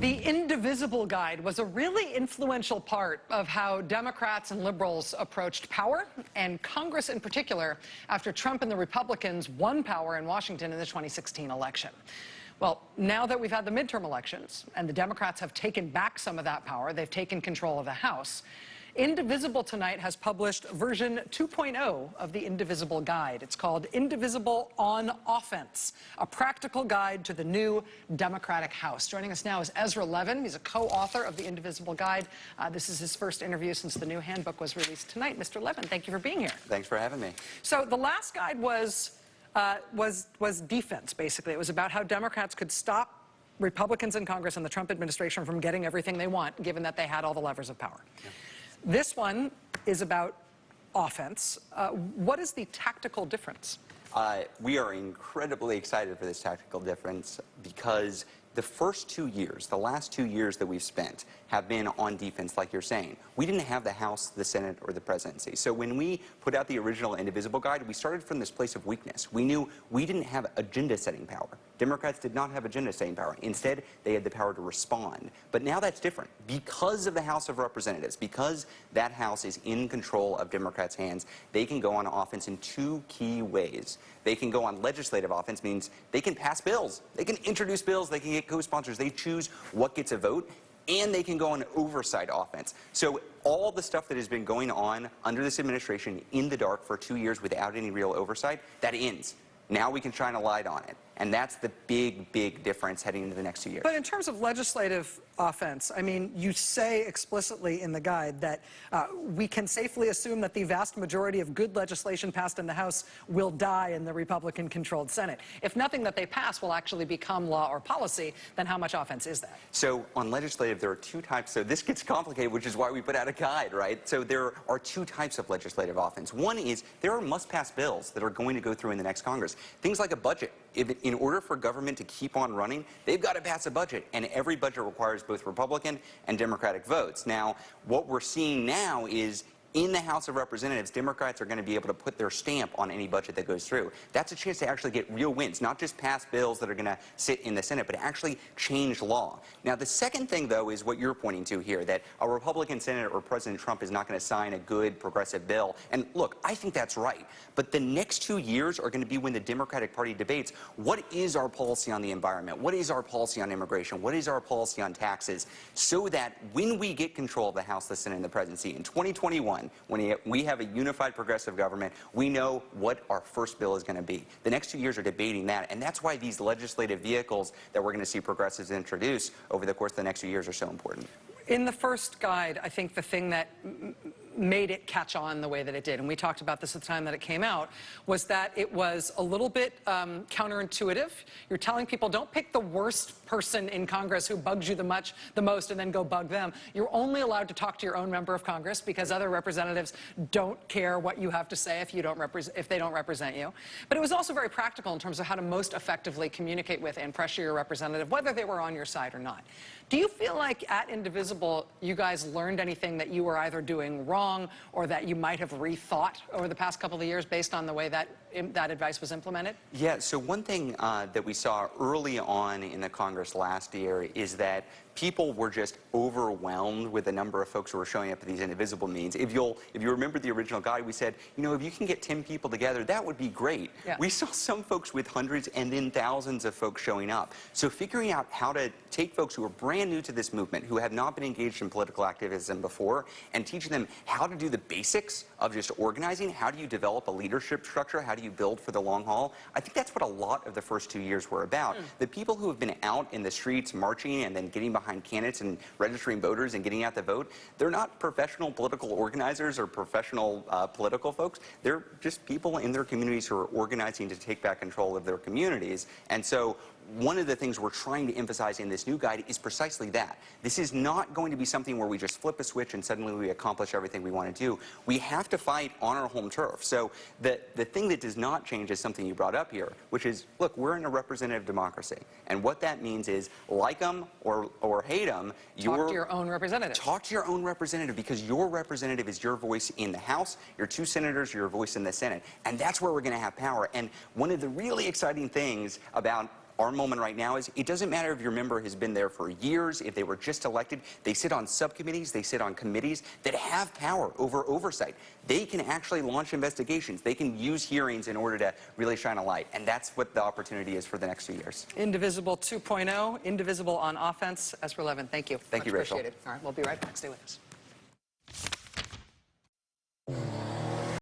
The Indivisible Guide was a really influential part of how Democrats and liberals approached power, and Congress in particular, after Trump and the Republicans won power in Washington in the 2016 election. Well, now that we've had the midterm elections and the Democrats have taken back some of that power, they've taken control of the House, Indivisible tonight has published version 2.0 of the Indivisible Guide. It's called Indivisible on Offense, a practical guide to the new Democratic House. Joining us now is Ezra Levin. He's a co-author of the Indivisible Guide. This is his first interview since the new handbook was released tonight. Mr. Levin, thank you for being here. Thanks for having me. So the last guide was defense, basically. It was about how Democrats could stop Republicans in Congress and the Trump administration from getting everything they want, given that they had all the levers of power. Yeah. This one is about offense. What is the tactical difference? We are incredibly excited for this tactical difference because the first 2 years, the last 2 years that we've spent, have been on defense, like you're saying. We didn't have the House, the Senate, or the presidency. So when we put out the original Indivisible Guide, we started from this place of weakness. We knew we didn't have agenda-setting power. Democrats did not have agenda-setting power. Instead, they had the power to respond. But now that's different. Because of the House of Representatives, because that House is in control of Democrats' hands, they can go on offense in two key ways. They can go on legislative offense, means they can pass bills. They can introduce bills. They can get co-sponsors. They choose what gets a vote. And they can go on oversight offense. So all the stuff that has been going on under this administration in the dark for 2 years without any real oversight, that ends. Now we can shine a light on it. And that's the big, big difference heading into the next 2 years. But in terms of legislative offense, I mean, you say explicitly in the guide that we can safely assume that the vast majority of good legislation passed in the House will die in the Republican-controlled Senate. If nothing that they pass will actually become law or policy, then how much offense is that? So on legislative, there are two types. So this gets complicated, which is why we put out a guide, right? So there are two types of legislative offense. One is there are must-pass bills that are going to go through in the next Congress. Things like a budget. In order for government to keep on running, they've got to pass a budget, and every budget requires both Republican and Democratic votes. Now, what we're seeing now is in the House of Representatives, Democrats are going to be able to put their stamp on any budget that goes through. That's a chance to actually get real wins, not just pass bills that are going to sit in the Senate, but actually change law. Now, the second thing, though, is what you're pointing to here, that a Republican senator or President Trump is not going to sign a good progressive bill. And look, I think that's right. But the next 2 years are going to be when the Democratic Party debates what is our policy on the environment, what is our policy on immigration, what is our policy on taxes, so that when we get control of the House, the Senate, and the presidency in 2021, when we have a unified progressive government, we know what our first bill is going to be. The next 2 years are debating that, and that's why these legislative vehicles that we're going to see progressives introduce over the course of the next few years are so important. In the first guide, I think the thing that made it catch on the way that it did, and we talked about this at the time that it came out, was that it was a little bit counterintuitive. You're telling people, don't pick the worst person in Congress who bugs you the most and then go bug them. You're only allowed to talk to your own member of Congress because other representatives don't care what you have to say if they don't represent you. But it was also very practical in terms of how to most effectively communicate with and pressure your representative, whether they were on your side or not. Do you feel like at Indivisible you guys learned anything that you were either doing wrong or that you might have rethought over the past couple of years based on the way that that advice was implemented? Yeah, so one thing that we saw early on in the Congress last year is that people were just overwhelmed with the number of folks who were showing up at these Indivisible meetings. If you remember the original guide, we said, you know, if you can get 10 people together, that would be great. Yeah. We saw some folks with hundreds and then thousands of folks showing up. So figuring out how to take folks who are brand new to this movement, who have not been engaged in political activism before, and teaching them how to do the basics of just organizing. How do you develop a leadership structure? How do you build for the long haul? I think that's what a lot of the first 2 years were about. The people who have been out in the streets marching and then getting behind candidates and registering voters and getting out the vote, they're not professional political organizers or professional political folks. They're just people in their communities who are organizing to take back control of their communities. And so one of the things we're trying to emphasize in this new guide is precisely that. This is not going to be something where we just flip a switch and suddenly we accomplish everything we want to do. We have to fight on our home turf. So the thing that does not change is something you brought up here, which is, look, we're in a representative democracy. And what that means is, like them or hate them, talk to your own representative. Talk to your own representative, because your representative is your voice in the House, your 2 senators are your voice in the Senate. And that's where we're going to have power. And one of the really exciting things about Our moment right now is it doesn't matter if your member has been there for years, if they were just elected. They sit on subcommittees, they sit on committees that have power over oversight. They can actually launch investigations. They can use hearings in order to really shine a light. And that's what the opportunity is for the next few years. Indivisible 2.0, Indivisible on offense. Esper Levin, thank you. Thank you, Rachel. Appreciate it. All right, we'll be right back. Stay with us.